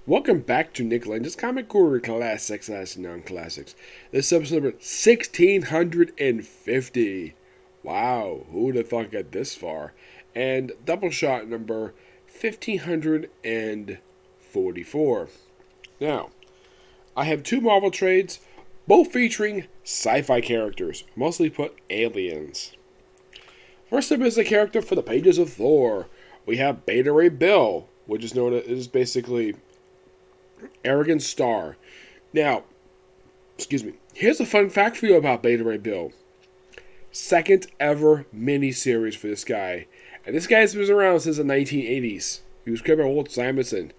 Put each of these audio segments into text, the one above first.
Welcome back to Nick Lenz's Comic Guru Classics/Non-Classics. This is episode number 1650. Wow, who would have thought got this far? And Doubleshot number 1544. Now, I have two Marvel trades, both featuring sci-fi characters, mostly put aliens. First up is a character for the pages of Thor. We have Beta Ray Bill, which is known as basically Arrogant Star. Now, here's a fun fact for you about Beta Ray Bill. Second ever miniseries for this guy. And this guy's been around since the 1980s. He was created by Walt Simonson.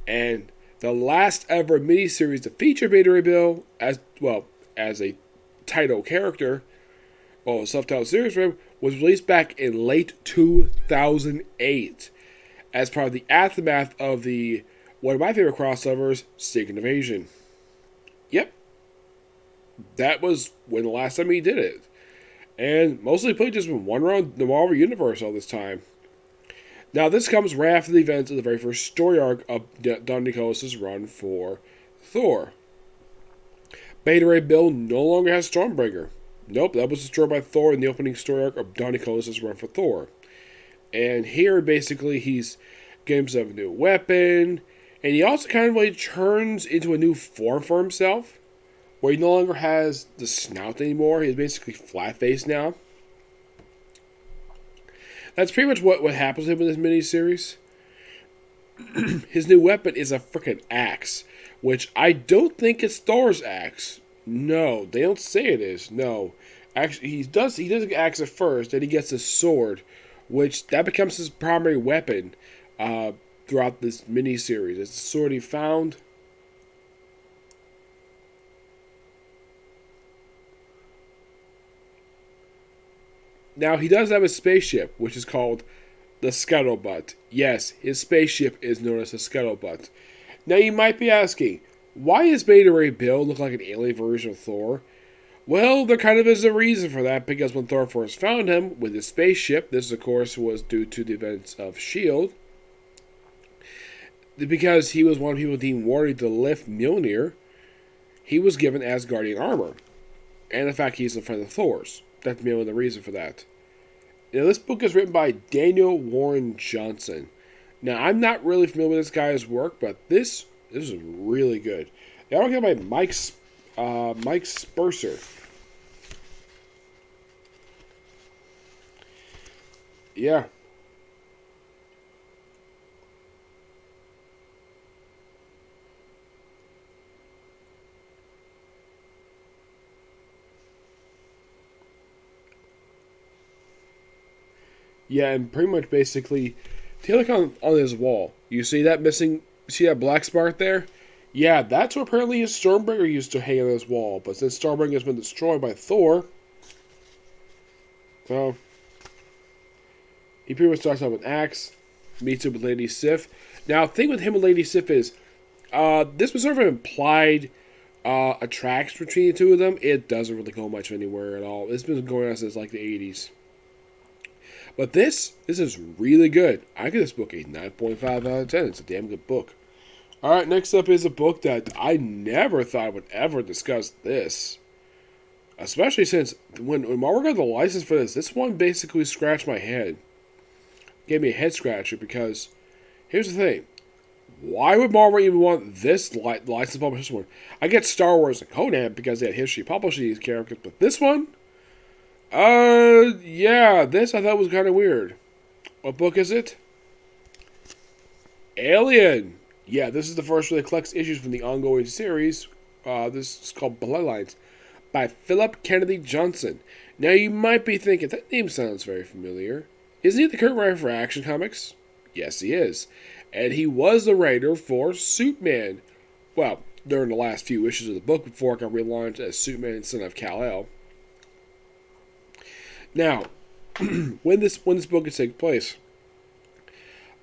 And the last ever miniseries to feature Beta Ray Bill as a title character, a self-titled series for him, was released back in late 2008 as part of the aftermath of one of my favorite crossovers, Secret Invasion. Yep. That was when the last time he did it. And mostly played just one around the Marvel Universe all this time. Now, this comes right after the events of the very first story arc of Don Nicholas' run for Thor. Beta Ray Bill no longer has Stormbringer. Nope, that was destroyed by Thor in the opening story arc of Don Nicholas' run for Thor. And here, basically, he's getting himself a new weapon. And he also kind of turns into a new form for himself, where he no longer has the snout anymore. He's basically flat-faced now. That's pretty much what happens to him in this miniseries. His new weapon is a freaking axe, which I don't think it's Thor's axe. No, they don't say it is. No, actually, he does get axe at first, then he gets a sword, which that becomes his primary weapon throughout this miniseries. It's the sword he found. Now, he does have a spaceship, which is called the Scuttlebutt. Yes, his spaceship is known as the Scuttlebutt. Now, you might be asking, why does Beta Ray Bill look like an alien version of Thor? Well, there kind of is a reason for that, because when Thor first found him with his spaceship, this, of course, was due to the events of S.H.I.E.L.D., because he was one of the people deemed worthy to lift Mjolnir, he was given Asgardian armor. And the fact he's a friend of Thor's. That's mainly the reason for that. Now, this book is written by Daniel Warren Johnson. Now, I'm not really familiar with this guy's work, but this is really good. They are written by Mike Spurser. Yeah. Yeah, and pretty much basically, take a look on his wall. You see that black spark there? Yeah, that's what apparently his Stormbringer used to hang on his wall. But since Stormbringer has been destroyed by Thor, so he pretty much starts out with Axe, meets up with Lady Sif. Now, the thing with him and Lady Sif is, this was sort of an implied attraction between the two of them. It doesn't really go much anywhere at all. It's been going on since like the 80s. But this is really good. I give this book a 9.5 out of 10. It's a damn good book. Alright, next up is a book that I never thought I would ever discuss this. Especially since when Marvel got the license for this one basically scratched my head. Gave me a head scratcher because, here's the thing. Why would Marvel even want this license published this one? I get Star Wars and Conan because they had history publishing these characters, but this one? Yeah, this I thought was kind of weird. What book is it? Alien. Yeah, this is the first one that collects issues from the ongoing series. This is called Bloodlines by Philip Kennedy Johnson. Now, you might be thinking, that name sounds very familiar. Isn't he the current writer for Action Comics? Yes, he is. And he was the writer for Superman. Well, during the last few issues of the book before it got relaunched as Superman Son of Kal-El. Now, when this book is taking place,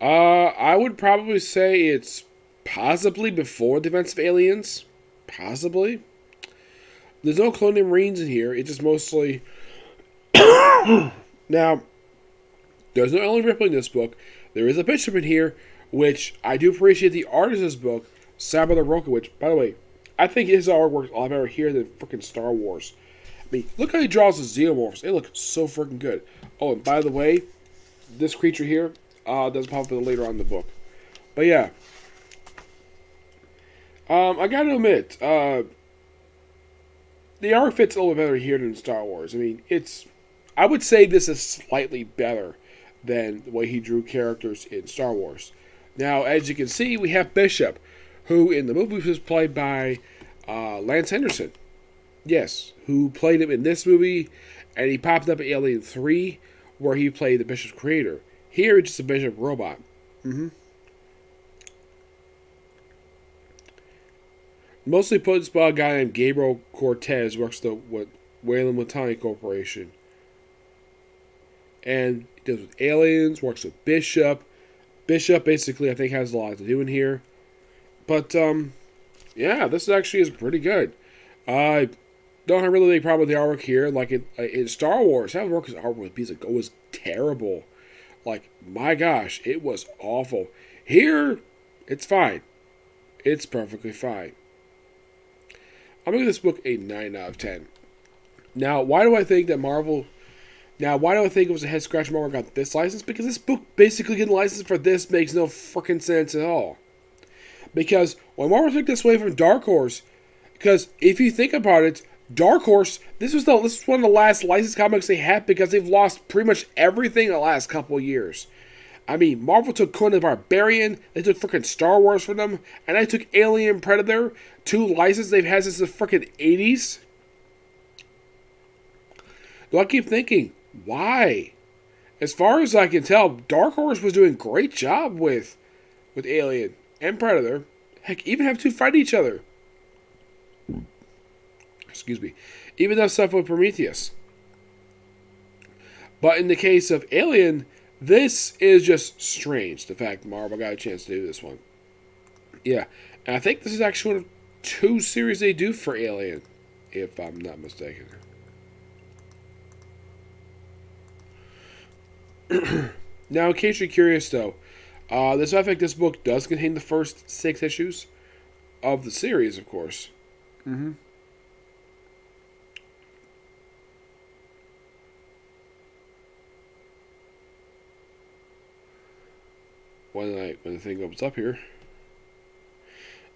I would probably say it's possibly before the events of Aliens. Possibly. There's no cloning Marines in here. It's just mostly... Now, there's no Ellen Ripley in this book. There is a Bishop in here, which I do appreciate the art of this book, Samuel Roka, which, by the way, I think his artwork a lot better here than freaking Star Wars. I mean, look how he draws the xenomorphs. They look so freaking good. Oh, and by the way, this creature here does pop up later on in the book. But yeah. I gotta admit, the art fits a little bit better here than Star Wars. I mean, I would say this is slightly better than the way he drew characters in Star Wars. Now, as you can see, we have Bishop, who in the movie was played by Lance Henderson. Yes, who played him in this movie, and he popped up in Alien 3, where he played the Bishop's creator. Here, it's just a Bishop robot. Mostly put by a guy named Gabriel Cortez, works with Weyland-Yutani Corporation. And he does with aliens, works with Bishop. Bishop basically, I think, has a lot to do in here. But, yeah, this actually is pretty good. I don't have really a problem with the artwork here. Like in Star Wars, how work his artwork was terrible. Like, my gosh, it was awful. Here, it's fine. It's perfectly fine. I'm going to give this book a 9 out of 10. Now, why do I think it was a head scratch Marvel got this license? Because this book basically getting licensed for this makes no freaking sense at all. Because when Marvel took this away from Dark Horse, because if you think about it, Dark Horse, this was one of the last licensed comics they had because they've lost pretty much everything in the last couple of years. I mean, Marvel took Conan the Barbarian, they took freaking Star Wars from them, and they took Alien Predator, 2 licenses they've had since the freaking 80s. Do I keep thinking, why? As far as I can tell, Dark Horse was doing a great job with Alien and Predator. Heck, even have 2 fight each other. Excuse me. Even though stuff with Prometheus. But in the case of Alien, this is just strange, the fact Marvel got a chance to do this one. Yeah, and I think this is actually one of 2 series they do for Alien, if I'm not mistaken. Now, in case you're curious, though, this book does contain the first 6 issues of the series, of course. When the thing opens up here,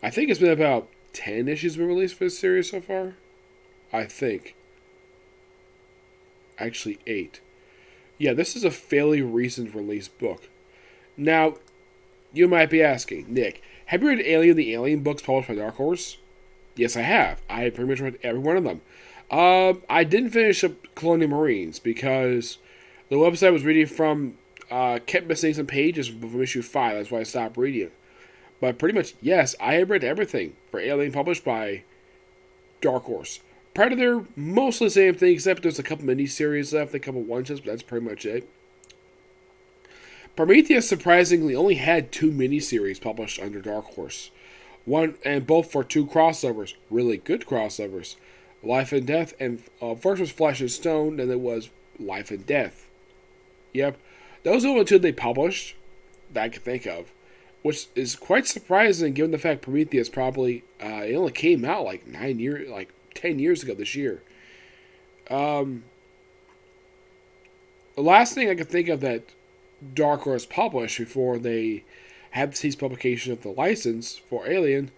I think it's been about 10 issues been released for this series so far. I think. Actually, 8. Yeah, this is a fairly recent release book. Now, you might be asking, Nick, have you read the Alien books published by Dark Horse? Yes, I have. I pretty much read every one of them. I didn't finish up Colonial Marines because the website I was reading from kept missing some pages from issue 5. That's why I stopped reading it. But pretty much, yes, I have read everything for Alien published by Dark Horse. Predator, mostly the same thing, except there's a couple mini-series left, a couple one-shots, but that's pretty much it. Prometheus, surprisingly, only had 2 mini-series published under Dark Horse. One, and both for 2 crossovers, really good crossovers. Life and Death, and first was Flesh and Stone, and it was Life and Death. Yep. Those are the only 2 they published that I can think of, which is quite surprising given the fact Prometheus probably, it only came out like 10 years ago this year. The last thing I could think of that Dark Horse published before they had to cease publication of the license for Alien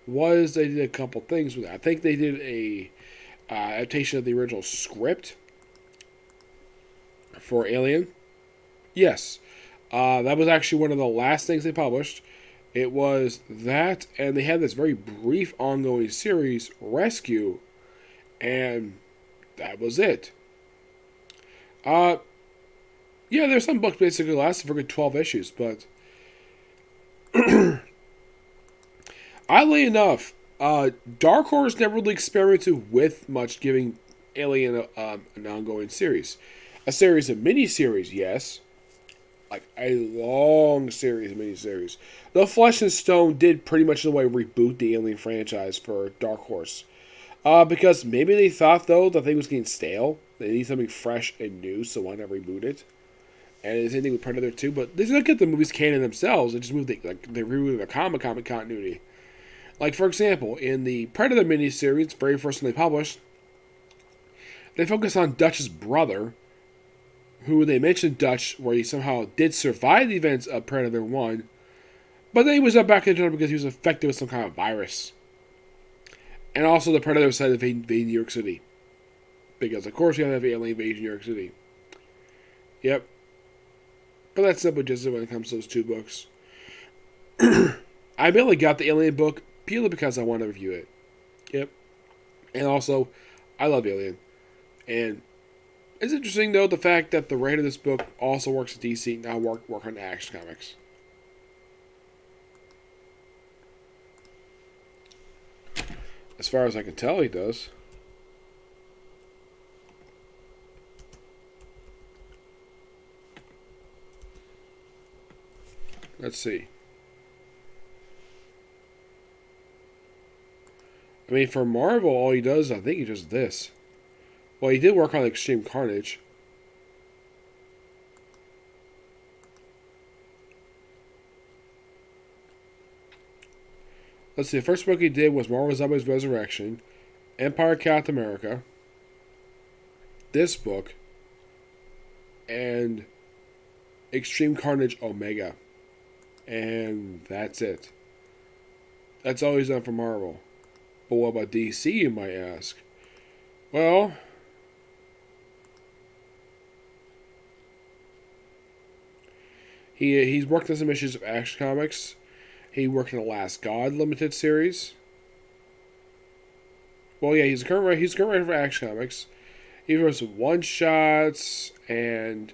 was they did a couple things with it. I think they did a adaptation of the original script for Alien. Yes. That was actually one of the last things they published. It was that, and they had this very brief ongoing series, Rescue, and that was it. Yeah, there's some books basically lasted for a good 12 issues, but oddly enough, Dark Horse never really experimented with much giving Alien an ongoing series. A series of miniseries, yes. Like a long series of miniseries. The Flesh and Stone did pretty much in a way reboot the Alien franchise for Dark Horse. Because maybe they thought, though, the thing was getting stale. They need something fresh and new, so why not reboot it? And the same thing with Predator 2, but they didn't get the movies canon themselves. They just moved they rebooted the comic continuity. Like, for example, in the Predator miniseries, very first one they published, they focus on Dutch's brother, who they mentioned Dutch, where he somehow did survive the events of Predator 1, but then he was up back in the jungle because he was infected with some kind of virus. And also the Predator decided to invade New York City. Because, of course, you have to have alien invasion in New York City. Yep. But that's simply just it when it comes to those two books. I mainly got the Alien book purely because I want to review it. Yep. And also, I love Alien. And it's interesting, though, the fact that the writer of this book also works at DC, now work on Action Comics. As far as I can tell, he does. Let's see. I mean, for Marvel, all he does, I think he does this. Well, he did work on Extreme Carnage. Let's see, the first book he did was Marvel Zombies Resurrection, Empire Captain America, this book, and Extreme Carnage Omega. And that's it. That's all he's done for Marvel. But what about DC, you might ask? Well, he's worked on some issues of Action Comics. He worked in the Last God limited series. Well, yeah, he's a current writer for Action Comics. He wrote some one-shots, and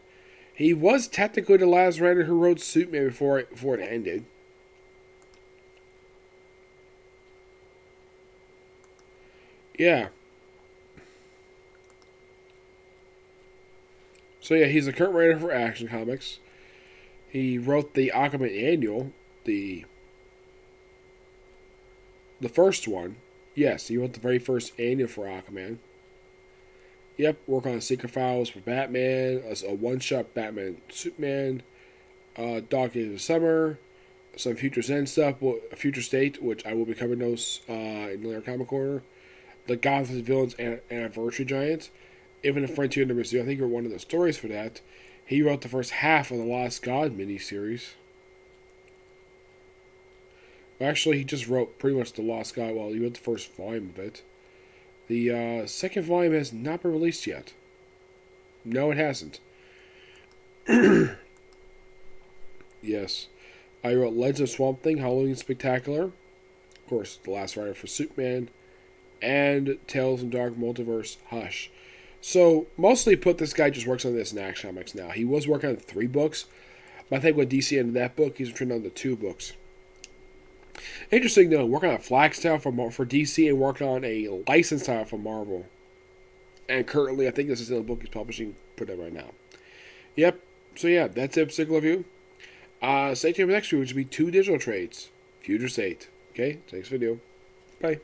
he was technically the last writer who wrote Superman before it ended. Yeah. So yeah, he's a current writer for Action Comics. He wrote the Aquaman Annual, the first one. Yes, he wrote the very first annual for Aquaman. Yep, work on Secret Files for Batman, a one-shot Batman Superman, Dog Days of Summer, some Future Zen stuff, a Future State, which I will be covering those in the later comic corner. The Gotham Villains Anniversary Giant, even the Frontier number 2. I think you're one of the stories for that. He wrote the first half of the Lost God miniseries. Actually, he just wrote pretty much the Lost God. Well, he wrote the first volume of it. The second volume has not been released yet. No, it hasn't. Yes. I wrote Legends of Swamp Thing, Halloween Spectacular. Of course, the last writer for Superman. And Tales from Dark Multiverse, Hush. So, mostly put, this guy just works on this in Action Comics now. He was working on 3 books. But I think when DC ended that book, he's returned on the 2 books. Interesting though, working on a flag style for DC and working on a licensed style for Marvel. And currently, I think this is the book he's publishing, put out right now. Yep. So yeah, that's it for Sickle Review. Stay tuned for the next review, which will be 2 digital trades. Future State. Okay, thanks for the video. Bye.